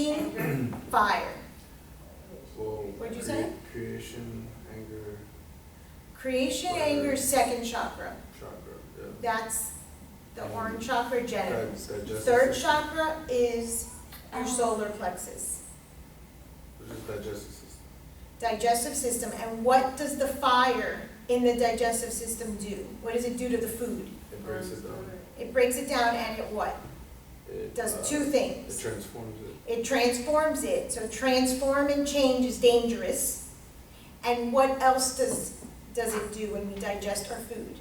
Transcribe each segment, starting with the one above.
speaking fire. Well, What'd you say? Creation, anger, Creation, Fire. anger, second chakra. chakra, yeah. That's the orange chakra, genitals. Digestive Third system. chakra is your solar plexus, Which is digestive system. digestive system. And what does the fire in the digestive system do? What does it do to the food? It breaks it down. It breaks it down and it what? It Does two It things. transforms it. It transforms it. So transform and change is dangerous. And what else does it do when we digest our food?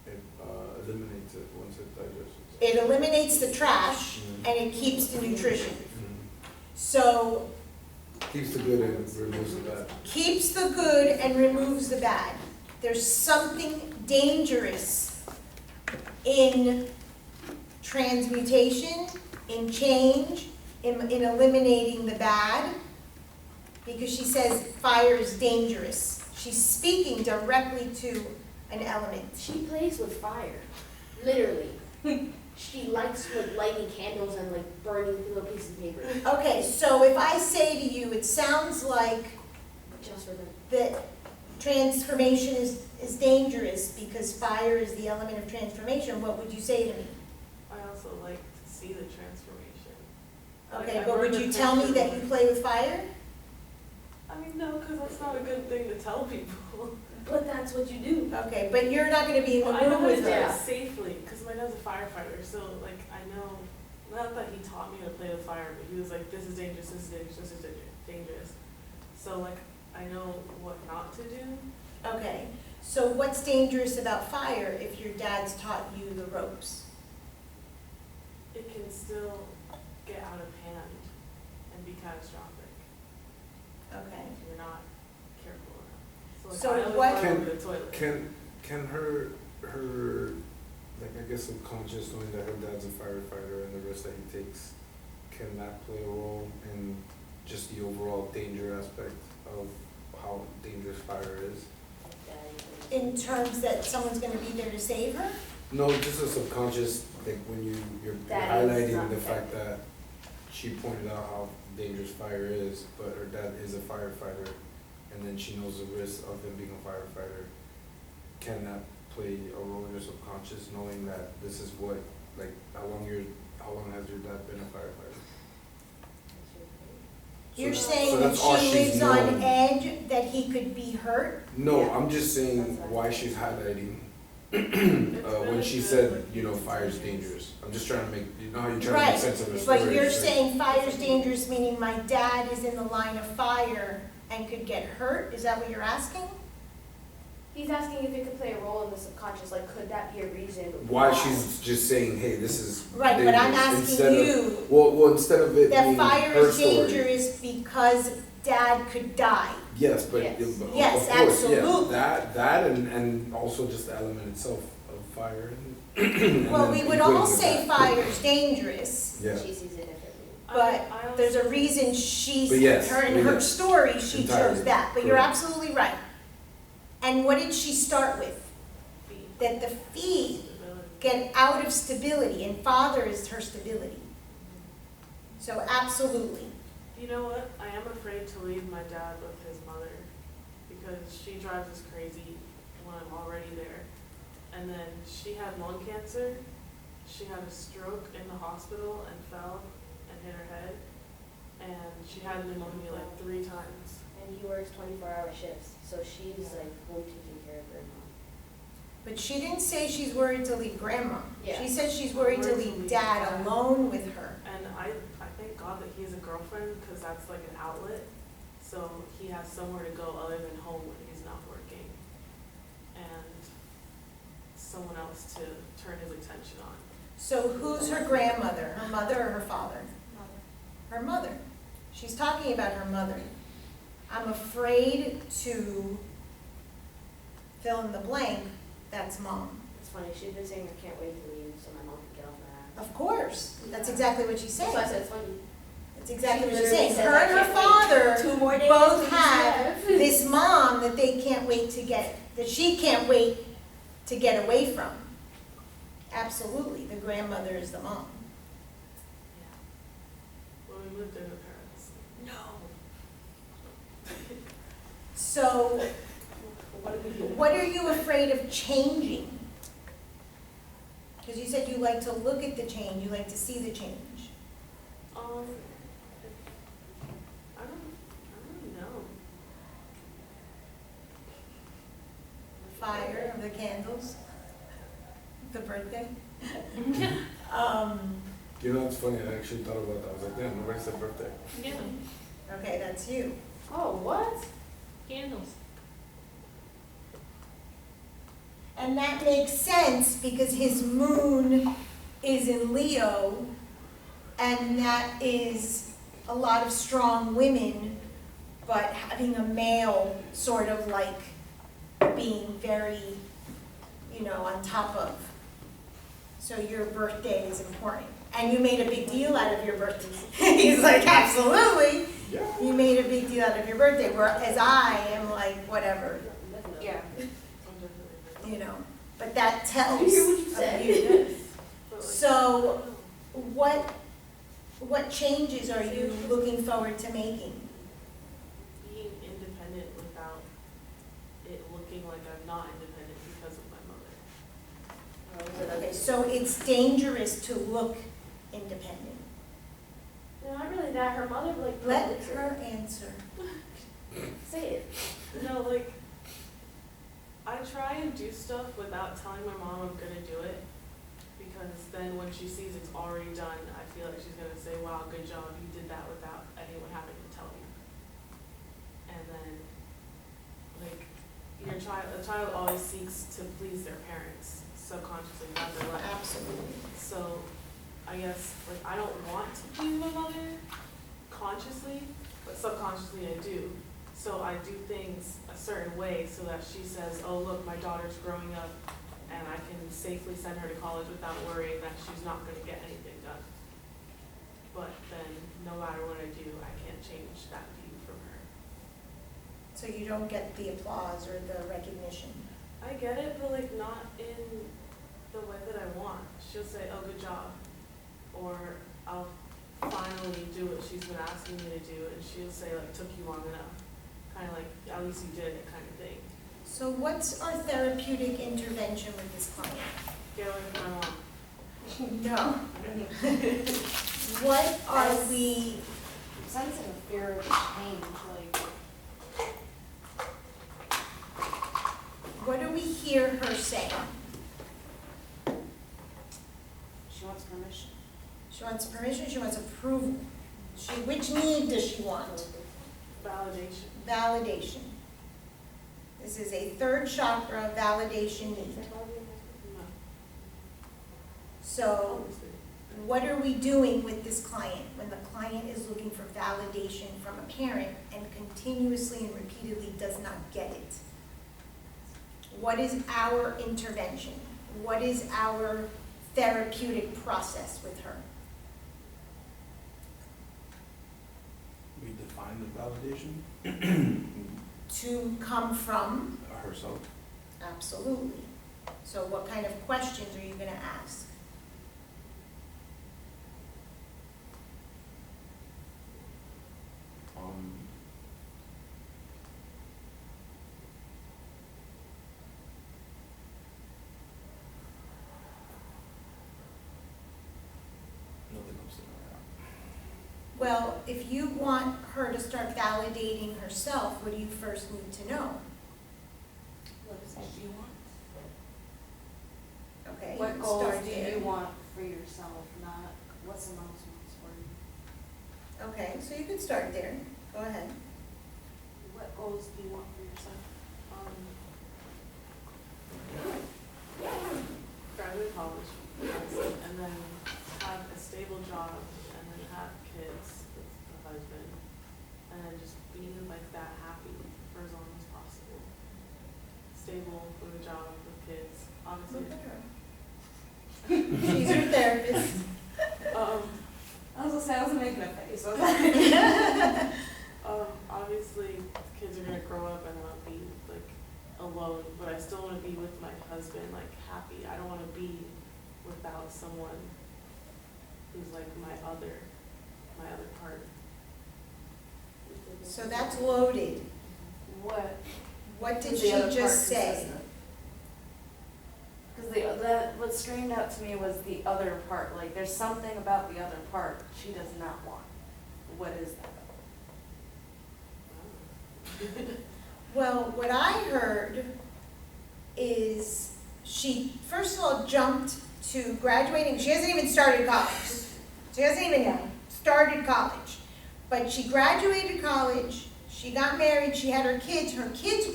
It eliminates it once it digests it. It eliminates the trash and it keeps the nutrition. So Keeps the good and removes the bad. keeps the good and removes the bad. There's something dangerous in transmutation, in change, in eliminating the bad, because she says fire is dangerous. She's speaking directly to an element. She plays with fire, literally. She likes like lighting candles and like burning little pieces of paper. Okay, so if I say to you, it sounds like Just for them. that transformation is dangerous because fire is the element of transformation, what would you say to me? I also like to see the transformation. Okay, Like, but I would work you with tell me pictures that of- you play with fire? I mean, no, because that's not a good thing to tell people. But that's what you do. Okay, but you're not gonna be in the Well, I know room how to with do her. it safely, because my dad's a firefighter, so like I know, not that he taught me to play with fire, but he was like, this is dangerous, this is dangerous, this is dangerous. So like, I know what not to do. Okay, so what's dangerous about fire if your dad's taught you the ropes? It can still get out of hand and be catastrophic Okay. if you're not careful enough. So I always what- wanna go to the toilet. Can her like I guess subconscious knowing that her dad's a firefighter and the risk that he takes, can that play a role in just the overall danger aspect of how dangerous fire is? In terms that someone's gonna be there to save her? No, just a subconscious, like when you're That is highlighting not the fact fair. that she pointed out how dangerous fire is, but her dad is a firefighter, and then she knows the risk of him being a firefighter. Can that play a role in your subconscious, knowing that this is what, like, how long has your dad been a firefighter? You're So- saying so that that's all she she's lives on known. edge, that he could be hurt? No, Yeah. I'm just saying That's right. why she's highlighting, It's when really she good said, with you know, these fire's decisions. dangerous. I'm just trying to make, you know how you're trying to Right, make sense of the story. but you're right? saying fire's dangerous, meaning my dad is in the line of fire and could get hurt? Is that what you're asking? He's asking if it could play a role in the subconscious, like could that be a reason Why she's just saying, hey, this is Right, but I'm dangerous, asking instead of- you Well, instead of it that being fire her is story. dangerous because dad could die. Yes, but Yes. of Yes, course, yeah, absolutely. that and also just the element itself of fire. And Well, then we would equating all with say that. fire's dangerous, Yeah, She sees it differently. but I also- there's a reason she's, But yes, her in but her yes. story, she Entirely, chose that, but you're correct. absolutely right. And what did she start with? Feet, That the feet stability. get out of stability, and father is her stability. So absolutely. You know what? I am afraid to leave my dad with his mother because she drives us crazy when I'm already there. And then she had lung cancer. She had a stroke in the hospital and fell and hit her head. And she had pneumonia like 3 times. And he works 24-hour shifts, so she's like home taking care of her mom. But she didn't say she's worried to leave grandma. Yeah. She said she's worried to leave dad alone with her. And I thank God that he has a girlfriend because that's like an outlet. So he has somewhere to go other than home when he's not working. And someone else to turn his attention on. So who's her grandmother, her mother or her father? Her mother. She's talking about her mother. I'm afraid to fill in the blank, that's mom. It's funny, she's been saying I can't wait to leave so my mom can get off my ass. Of course, that's exactly what she's That's why I saying. said it's funny. That's exactly She what she's literally saying. said, Her "I and her can't wait father 2 more days both to have leave." this mom that they can't wait to get, that she can't wait to get away from. Absolutely, the grandmother is the mom. Yeah. When we moved So What do we do? what are you afraid of changing? Because you said you like to look at the change, you like to see the change. I don't know. The fire of the candles, the birthday. You know, it's funny, I actually thought about that, I was like, damn, nobody said birthday. Yeah, Okay, that's you. Oh, what? candles. And that makes sense because his moon is in Leo, and that is a lot of strong women, but having a male sort of like being very, on top of. So your birthday is important. And you made a big deal out of your birthday. He's like, absolutely. Yeah. You made a big deal out of your birthday, whereas I am like, whatever, Yeah. I'm definitely. But that tells Did you hear what you of said? you. But, like, So, what changes are you looking forward to making? being independent without it looking like I'm not independent because of my mother. Okay, so it's dangerous to look independent. No, not really that. Her mother like Let promotes her answer. Say it. No, like, I try and do stuff without telling my mom I'm gonna do it, because then when she sees it's already done, I feel like she's gonna say, wow, good job, you did that without anyone having to tell you. And then, like, a child always seeks to please their parents subconsciously, not their life. Absolutely. So, I guess, like, I don't want to please my mother consciously, but subconsciously I do. So I do things a certain way so that she says, oh, look, my daughter's growing up, and I can safely send her to college without worrying that she's not gonna get anything done. But then, no matter what I do, I can't change that view from her. So you don't get the applause or the recognition. I get it, but like not in the way that I want. She'll say, oh, good job. Or I'll finally do what she's been asking me to do, and she'll say, like, took you long enough. Kind of like, at least you did it kind of thing. So what's our therapeutic intervention with this client? Get away from my mom. No. What are we, I'm sensing a fear of change, like, what do we hear her say? she wants permission. She wants permission, she wants approval. Which need does she want? Validation. Validation. This is a third chakra validation need. No. So what are we doing with this client when the client is looking for validation from a parent and continuously and repeatedly does not get it? What is our intervention? What is our therapeutic process with her? We define the validation To come from, herself. absolutely. So what kind of questions are you gonna ask? Nothing comes to mind. Well, if you want her to start validating herself, what do you first need to know? What does she want? Okay, What goals start do there. you want for yourself, not what's the most important? Okay, so you can start there. Go ahead. What goals do you want for yourself? Graduate college, and then have a stable job, and then have kids with a husband, and then just being like that happy for as long as possible. Stable with a job, with kids, obviously. Look at her. She's your therapist. I was gonna say, I wasn't making a face, was I? Obviously, kids are gonna grow up and not be like alone, but I still wanna be with my husband, like happy. I don't wanna be without someone who's like my other part. So that's loaded. What did The she other part just say? Because what screamed out to me was the other part, like, there's something about the other part she does not want. What is that? Well, what I heard is she, first of all, jumped to graduating. She hasn't even started college. She hasn't even started college. But she graduated college, she got married, she had her kids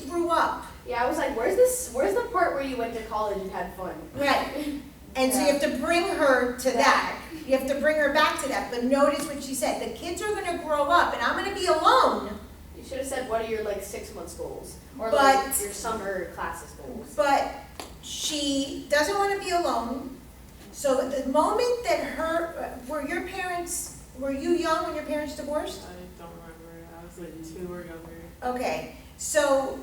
grew up. Yeah, I was like, where's the part where you went to college and had fun? Right. And so you have to bring her to that. You have to bring her back to that. But notice what she said, the kids are gonna grow up and I'm gonna be alone. You should have said, what are your like 6 months goals? Or But- like your summer classes goals. But she doesn't want to be alone. So at the moment that were you young when your parents divorced? I don't remember. I was like 2 or younger. Okay, so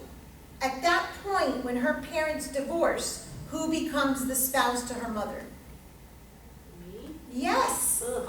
at that point, when her parents divorce, who becomes the spouse to her mother? Me? Yes, Ugh.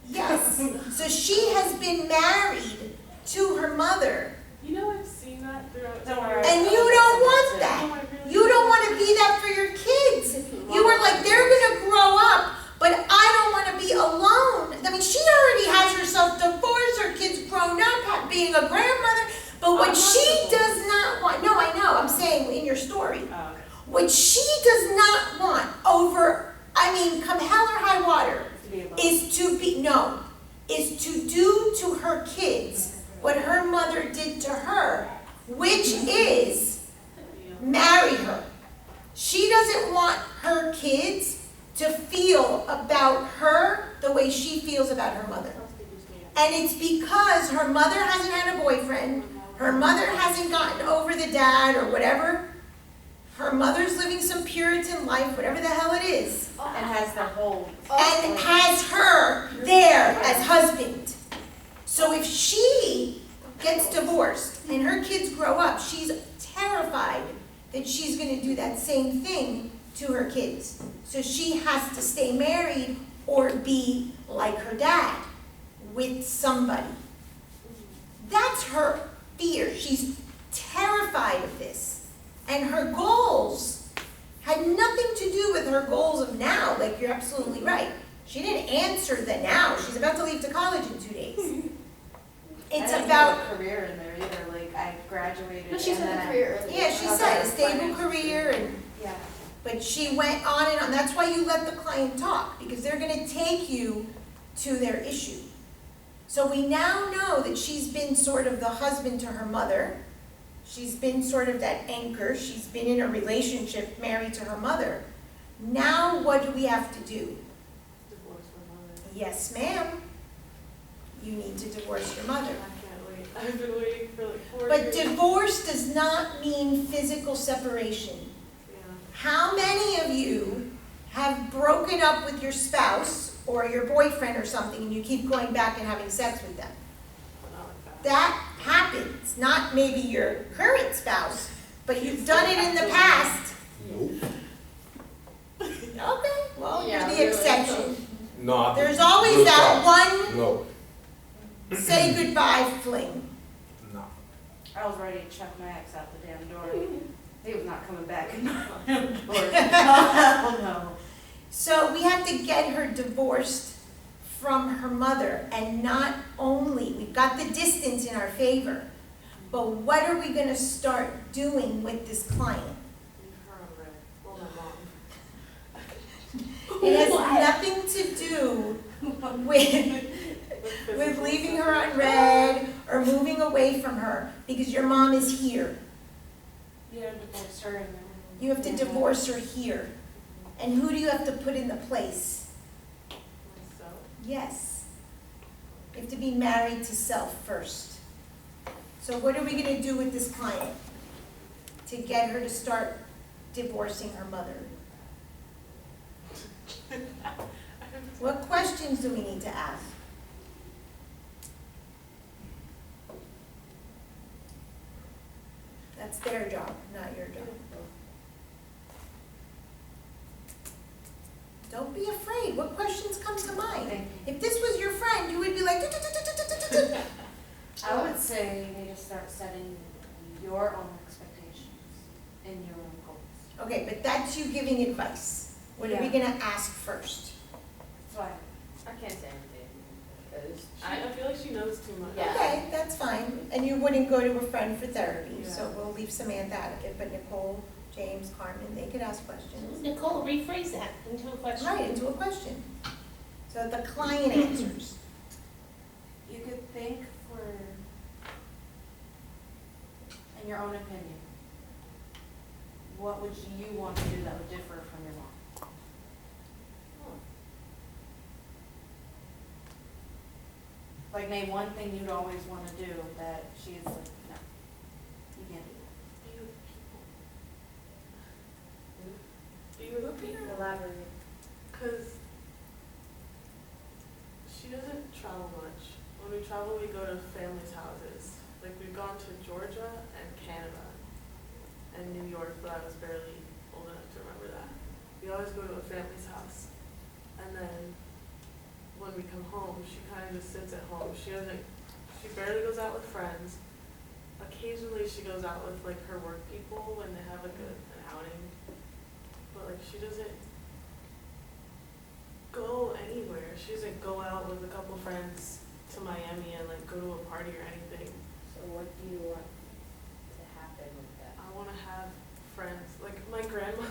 yes. So she has been married to her mother, You know, I've seen that throughout. Don't worry. and you don't want Oh, that. I really You don't want to be that for your kids. You were like, they're gonna grow up, but I don't want to be alone. I mean, she already has herself divorced, her kids grown up, being a grandmother, but what I'm not she divorced. does not want, no, I know, I'm saying in your story, Oh, okay. what she does not want come hell or high water, To be above. is to do to her kids what her mother did to her, which is Yeah. marry her. She doesn't want her kids to feel about her the way she feels about her mother. And it's because her mother hasn't had a boyfriend, her mother hasn't gotten over the dad or whatever. Her mother's living some Puritan life, whatever the hell it is, And has their whole. and has her there as husband. So if she gets divorced and her kids grow up, she's terrified that she's gonna do that same thing to her kids. So she has to stay married or be like her dad, with somebody. That's her fear. She's terrified of this. And her goals had nothing to do with her goals of now, like you're absolutely right. She didn't answer the now. She's about to leave to college in 2 days. It's I didn't about, have a career in there either, like, I graduated No, she and said then the I- career earlier. yeah, she Okay. said, a stable career, and Yeah. but she went on and on. That's why you let the client talk, because they're gonna take you to their issue. So we now know that she's been sort of the husband to her mother. She's been sort of that anchor. She's been in a relationship married to her mother. Now what do we have to do? Divorce my mother. Yes, ma'am. You need to divorce your mother. I can't wait. I've been waiting for like 4 But years. divorce does not mean physical separation. Yeah. How many of you have broken up with your spouse or your boyfriend or something and you keep going back and having sex with them? Not like that. That happens, not maybe your current spouse, but you've done it in the past. Nope. Okay, well, Yeah, you're the really. exception. No. There's always Real that talk. one No. say goodbye fling. No. I was ready to chuck my ex out the damn door. He was not coming back in my door. Hell no. So we have to get her divorced from her mother, and not only, we've got the distance in our favor, but what are we gonna start doing with this client? Leave her on red. Well, my mom. It has nothing to do with Physical leaving her on red or moving away from her, because your mom is here. You had to divorce her and then. You have to divorce her here. And who do you have to put in the place? Myself. Yes. You have to be married to self first. So what are we gonna do with this client to get her to start divorcing her mother? What questions do we need to ask? That's their job, not your job. Don't be afraid. What questions come to mind? Thank If this was your friend, you would be like, I would say they just start setting your own expectations and your own goals. Okay, but that's you giving advice. What are we Yeah. gonna ask first? That's why. I can't say anything, because I feel like she knows too much. Yeah. Okay, that's fine, and you wouldn't go to a friend for therapy, so Yeah. we'll leave Samantha out of it, but Nicole, James, Carmen, they could ask questions. Nicole, rephrase that into a question. Right, into a question. So the client answers. You could think for, in your own opinion, what would you want to do that would differ from your mom? Like name one thing you'd always want to do that she's like, no, you can't do Be with people. elaborate. Because she doesn't travel much. When we travel, we go to families' houses. Like, we've gone to Georgia and Canada and New York, but I was barely old enough to remember that. We always go to a family's house. And then when we come home, she kind of just sits at home. She barely goes out with friends. Occasionally, she goes out with, like, her work people when they have, like, an outing. But, like, she doesn't go anywhere. She doesn't go out with a couple friends to Miami and, like, go to a party or anything. So what do you want to happen with that? I want to have friends. Like, my grandma,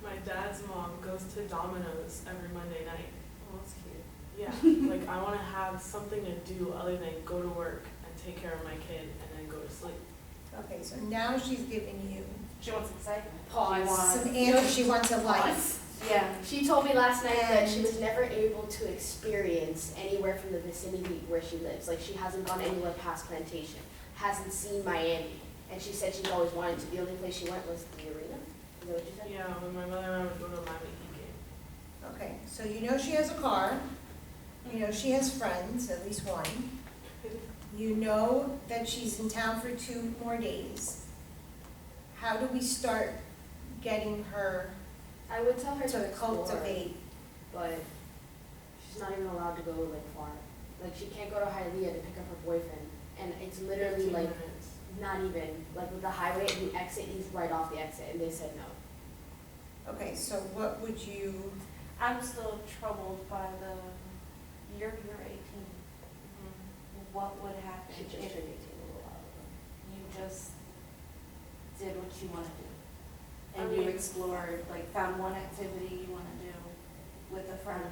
my dad's mom goes to Domino's every Monday night. Oh, that's cute. Yeah, like, I want to have something to do other than go to work and take care of my kid and then go to sleep. Okay, so now she's giving you She wants excitement. Pause. She wants, some answers, she wants a life. yeah. She told me last night that she And- was never able to experience anywhere from the vicinity where she lives. Like, she hasn't gone anywhere past Plantation, hasn't seen Miami. And she said she's always wanted to. The only place she went was the arena. Is that what you said? Yeah, when my mother and I would go to a Miami Heat game. Okay, so you know she has a car, you know she has friends, at least one. You know that she's in town for 2 more days. How do we start getting her I would tell her to to explore, cultivate? but she's not even allowed to go, like, far. Like, she can't go to Hialeah to pick up her boyfriend. And it's literally, 15 like, minutes. not even, like, with the highway, you exit, he's right off the exit, and they said no. Okay, so what would you, I'm still troubled by the, you're 18. What would happen She just if turned 18 a little while ago. you just did what you want to do? I And you mean- explored, like, found one activity you want to do with a friend.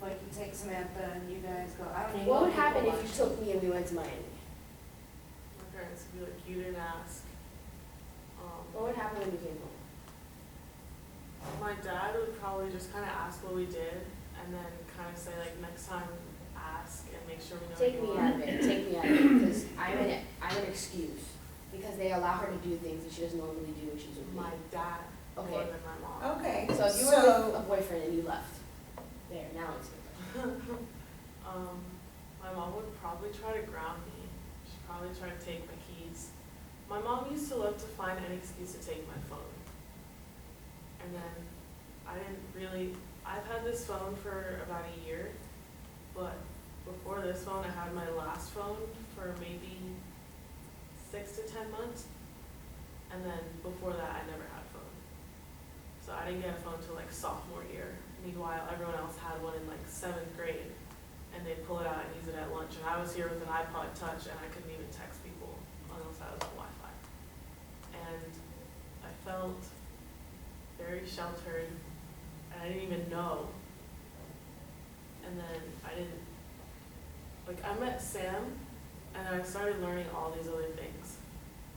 Like you take Samantha and you guys go, I don't know. What would happen if you took me and we went to Miami? My parents would be like, you didn't ask. What would happen when you came home? My dad would probably just kind of ask what we did and then kind of say, like, next time ask and make sure we know Take what you me want. out of it, take me out of it, because I'm an excuse. Because they allow her to do things that she doesn't normally do when she's with me. My dad more Okay. than my mom. okay, So if you were with a boyfriend and you left, there, now it's different. My mom would probably try to ground me. She'd probably try to take my keys. My mom used to love to find an excuse to take my phone. And then I've had this phone for about a year, but before this phone, I had my last phone for maybe 6 to 10 months. And then before that, I never had a phone. So I didn't get a phone till like sophomore year. Meanwhile, everyone else had one in like 7th grade, and they'd pull it out and use it at lunch. And I was here with an iPod Touch, and I couldn't even text people unless I was on Wi-Fi. And I felt very sheltered, and I didn't even know. And then I met Sam, and I started learning all these other things.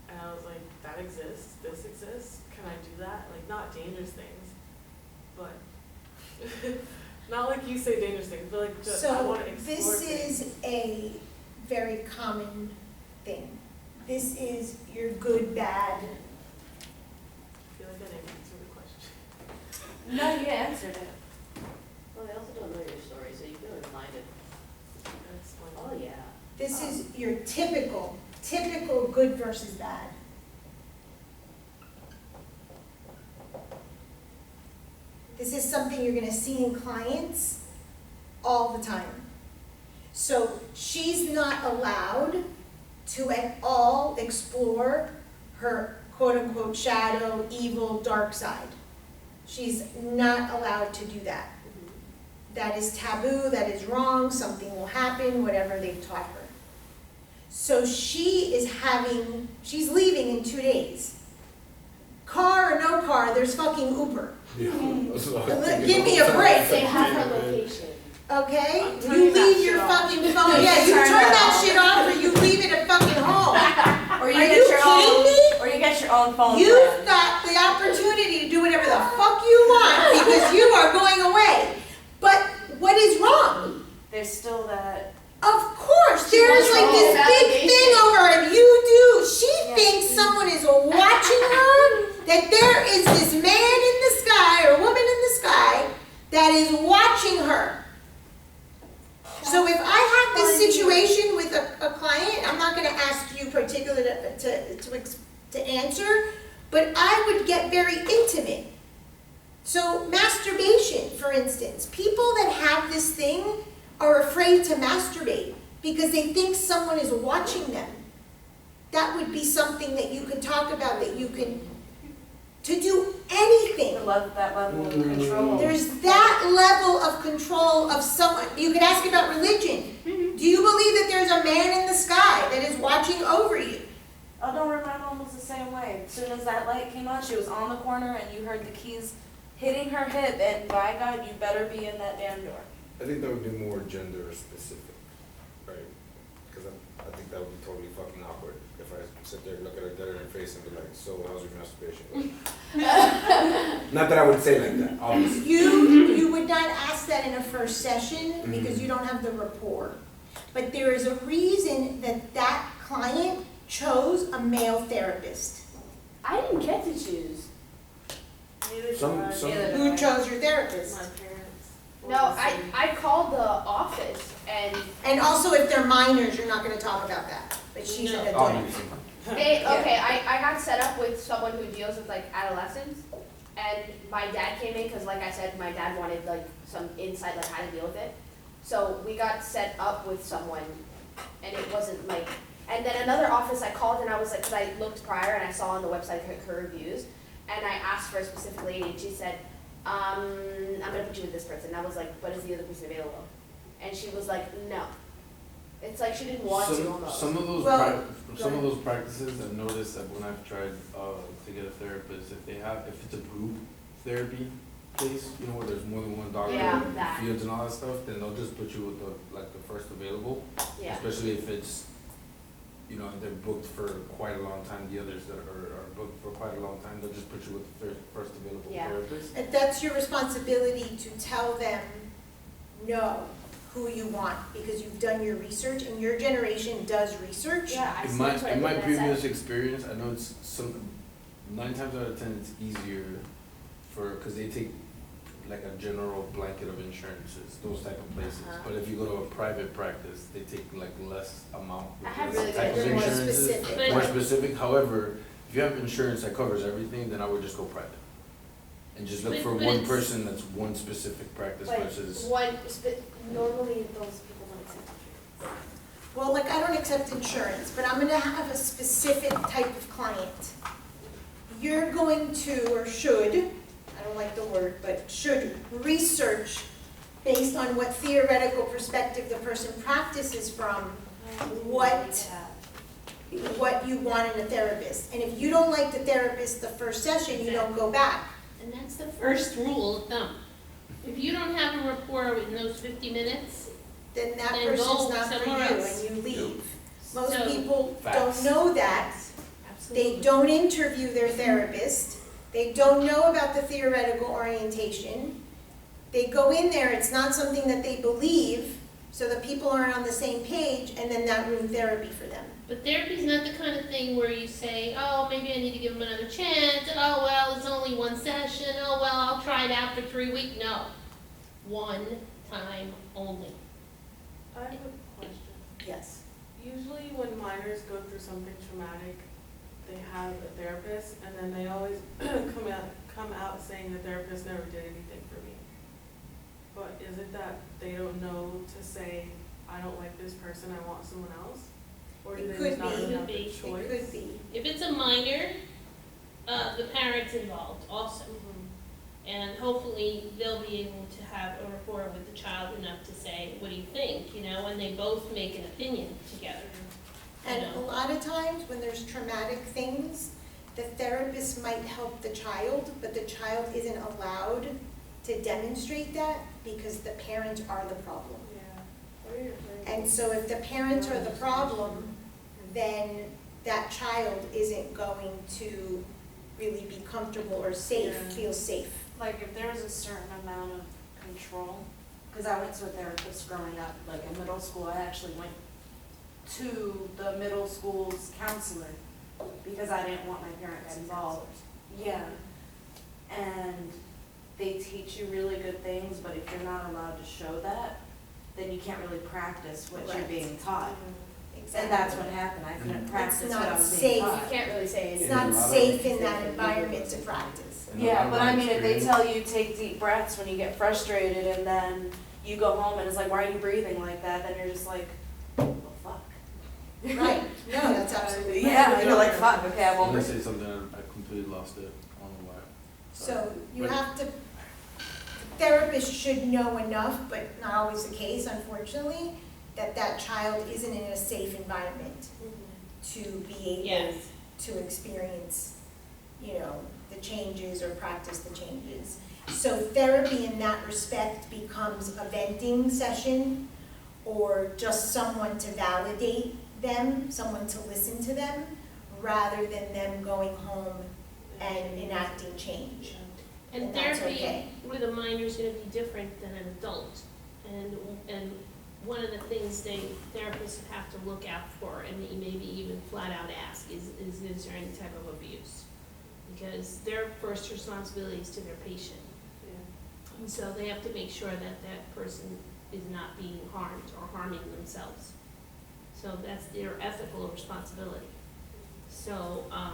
And I was like, that exists, this exists, can I do that? Like, not dangerous things, but, not like you say dangerous things, but like, just, I so wanna explore this things. is a very common thing. This is your good, bad. I feel like I didn't answer the question. No, you answered it. Well, they also don't know your story, so you feel reminded. That's Oh, like, yeah. This is your typical good versus bad. This is something you're gonna see in clients all the time. So she's not allowed to at all explore her quote-unquote shadow, evil, dark side. She's not allowed to do that. That is taboo, that is wrong, something will happen, whatever they've taught her. So she's leaving in 2 days. Car or no car, there's fucking Uber. Yeah, that's what I was Give thinking me a all the break. time. They have her location. Okay? I'm You turning that leave shit your off. fucking phone, yeah, you turn that shit off or you leave it at fucking home. Or you Are get you your kidding own, me? or you get your own phone You've plan. got the opportunity to do whatever the fuck you want because you are going away. But what is wrong? There's still that, Of course, She there is wants like her this own big validation. thing over if you do. She Yeah. thinks someone is watching her, that there is this man in the sky or woman in the sky that is watching her. So if I have this situation with a client, I'm not gonna ask you particularly to answer, but I would get very intimate. So masturbation, for instance, people that have this thing are afraid to masturbate because they think someone is watching them. That would be something that you could talk about, that you can, to do anything. that level of control. There's that level of control of someone. You could ask about religion. Do you believe that there's a man in the sky that is watching over you? Oh, don't worry, my mom was the same way. As soon as that light came on, she was on the corner and you heard the keys hitting her hip, and by God, you better be in that damn door. I think that would be more gender specific, right? Because I think that would be totally fucking awkward if I sit there and look at her dead in her face and be like, so how's your masturbation? Not that I would say like that, obviously. You would not ask that in a first session because you don't have the rapport. But there is a reason that that client chose a male therapist. I didn't get to choose. Neither do Some- I. some- Neither. Who chose your My therapist? parents. No, I called the office and And also, if they're minors, you're not gonna talk about that. But she's an adult. Obviously. I got set up with someone who deals with like adolescents, and my dad came in because, like I said, my dad wanted like some insight, like how to deal with it. So we got set up with someone, and it wasn't like. And then another office I called, and I was like, because I looked prior and I saw on the website her reviews, and I asked for a specific lady, and she said, I'm gonna put you with this person. And I was like, but is the other person available? And she was like, no. It's like she didn't want to almost. Some of those Well, some of those practices I've noticed that when I've tried to get a therapist, if it's a group therapy place, you know, where there's more than one doctor Yeah, and that. fields and all that stuff, then they'll just put you with the first available. Yeah. Especially if it's, you know, they're booked for quite a long time. The others that are booked for quite a long time, they'll just put you with the first available Yeah. therapist. And that's your responsibility to tell them no, who you want, because you've done your research, and your generation does research. Yeah, I In see my that's what I in my did, previous that's it. experience, I know it's 9 times out of 10 it's easier because they take like a general blanket of insurances, those type of places. Uh-huh. But if you go to a private practice, they take like less amount, I have less really type good of They're more insurances, specific. more specific. However, if you have insurance that covers everything, then I would just go private and just look But- for but one it's- person that's one specific practice But versus. normally those people don't accept insurance. Well, like, I don't accept insurance, but I'm gonna have a specific type of client. You're going to, or should, I don't like the word, but should research based on what theoretical perspective the person practices from, what you want in a therapist. And if you don't like the therapist the first session, you don't go back. And that's the first rule of thumb. If you don't have a rapport in those 50 minutes, Then that Then person's go not for you, somewhere else. and you leave. Most So- people Facts. don't know that. They absolutely. don't interview their therapist. They don't know about the theoretical orientation. They go in there, it's not something that they believe, so that people aren't on the same page, and then that ruined therapy for them. But therapy's not the kind of thing where you say, oh, maybe I need to give them another chance. Oh, well, it's only one session. Oh, well, I'll try it out for 3 weeks. No. One time only. I have a question. Yes. Usually when minors go through something traumatic, they have a therapist, and then they always come out saying the therapist never did anything for me. But is it that they don't know to say, I don't like this person, I want someone else? Or do It they could just not be. really have the It choice? It could be. If it's a minor, the parent's involved also. Mhm. And hopefully they'll be able to have a rapport with the child enough to say, what do you think, you know, and they both make an opinion together. And a lot of times when there's traumatic things, the therapist might help the child, but the child isn't allowed to demonstrate that because the parents are the problem. Yeah. And so if the parents are the problem, then that child isn't going to really be comfortable or safe, Yeah. feel safe. Like if there was a certain amount of control, because I went to a therapist growing up, like in middle school, I actually went to the middle school's counselor because I didn't want my parents involved. Yeah. And they teach you really good things, but if you're not allowed to show that, then you can't really practice what you're Correct. being taught. Exactly. And that's what happened, I couldn't It's practice what not I was being safe. You taught. can't really say It's anything. not a lot of- safe in that environment to practice. In a lot Yeah, of but my I mean, if they experience- tell you take deep breaths when you get frustrated and then you go home and it's like, why are you breathing like that? Then you're just like, well, fuck. Right, no, that's absolutely right. Yeah, you're like, fuck, okay, I I'm won't gonna breathe. say something, I completely lost it, I don't know why. So you But- have to, therapists should know enough, but not always the case, unfortunately, that that child isn't in a safe environment to be able Yes. to experience, you know, the changes or practice the changes. So therapy in that respect becomes a venting session or just someone to validate them, someone to listen to them, rather than them going home and enacting change. And And that's therapy okay. with a minor is gonna be different than an adult. And one of the things therapists have to look out for, and maybe even flat out ask, is there any type of abuse? Because their first responsibility is to their patient. Yeah. And so they have to make sure that that person is not being harmed or harming themselves. So that's their ethical responsibility. So, I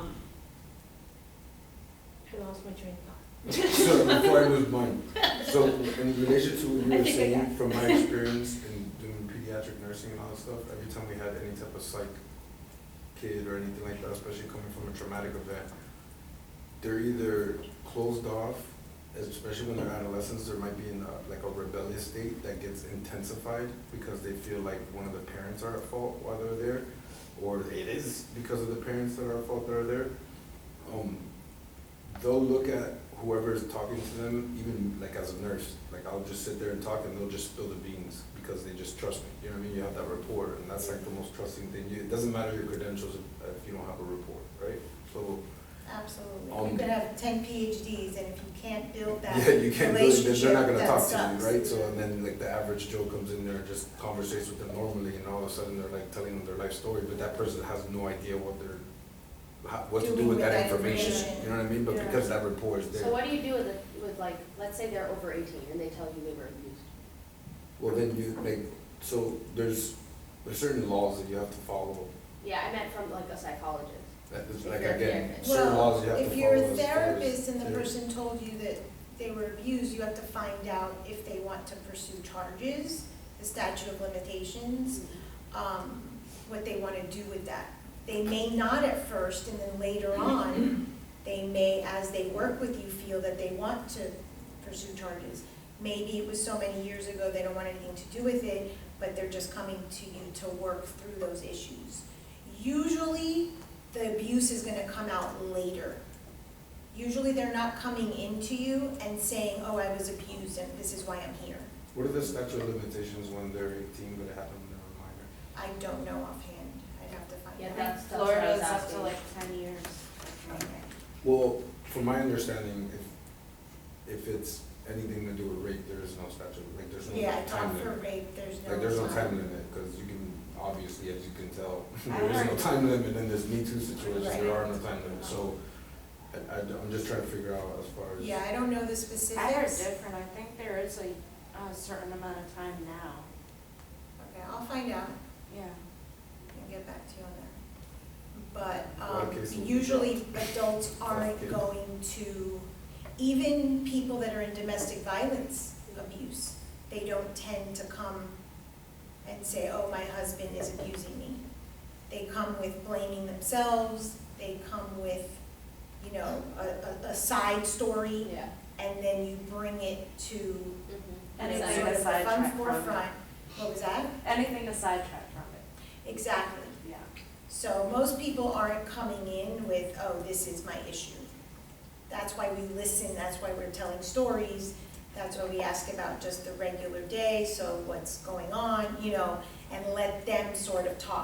lost my train of thought. So before I lose mine, so in relation to what you I were think I got saying, from my experience in doing pediatric nursing and all that stuff, every time we had any type of psych kid or anything like that, especially coming from a traumatic event, they're either closed off, especially when they're adolescents, there might be in like a rebellious state that gets intensified because they feel like one of the parents are at fault while they're there, or it is because of the parents that are at fault that are there. They'll look at whoever is talking to them, even like as a nurse, like I'll just sit there and talk and they'll just spill the beans because they just trust me, you know what I mean? You have that rapport, and that's like the most trusting thing. It doesn't matter your credentials if you don't have a rapport, right? So, Absolutely. You could have 10 PhDs, and if you can't build that yeah, you can't really, relationship, they're not gonna that talk to sucks. you, right? So, and then like the average Joe comes in there and just conversates with them normally, and all of a sudden they're like telling them their life story, but that person has no idea what they're, what to do Doing with with that that information, information. you know what I mean? But Yeah. because that rapport is there. So what do you do with like, let's say they're over 18 and they tell you they were abused? Well, then you, like, so there's certain laws that you have to follow. Yeah, I meant from like a psychologist. That is, If like, you're a again, therapist. certain laws you have to If follow. you're a as far as therapist and the therapy. person told you that they were abused, you have to find out if they want to pursue charges, the statute of limitations, what they want to do with that. They may not at first, and then later on, they may, as they work with you, feel that they want to pursue charges. Maybe it was so many years ago, they don't want anything to do with it, but they're just coming to you to work through those issues. Usually, the abuse is gonna come out later. Usually, they're not coming into you and saying, oh, I was abused and this is why I'm here. What are the statute of limitations when they're 18, but it happened when they were minor? I don't know offhand, I'd have to find Yeah, out. that's what I was Florida's up asking. to like 10 years. Okay. Well, from my understanding, if it's anything to do with rape, there is no statute, like, there's no Yeah, time for limit. rape, there's no. Like, there's no time limit, because you can, obviously, as you can tell, I there is no heard- time limit in this Me Too situation, Right. there are no time limits, so I'm just trying to figure out as far as. Yeah, I don't know the specifics. I heard different, I think there is a certain amount of time now. Okay, I'll find out Yeah. and get back to you on that. A lot of But cases will be usually adults aren't Okay. going to, even people that are in domestic violence abuse, they don't tend to come and say, oh, my husband is abusing me. They come with blaming themselves, they come with, you know, a side story, Yeah. and then you bring it to, Mhm. Anything sort of to the sidetrack front from forefront. What was that? Anything to sidetrack from it, Exactly. yeah. So most people aren't coming in with, oh, this is my issue. That's why we listen, that's why we're telling stories, that's why we ask about just the regular day, so what's going on, you know, and let them sort of talk.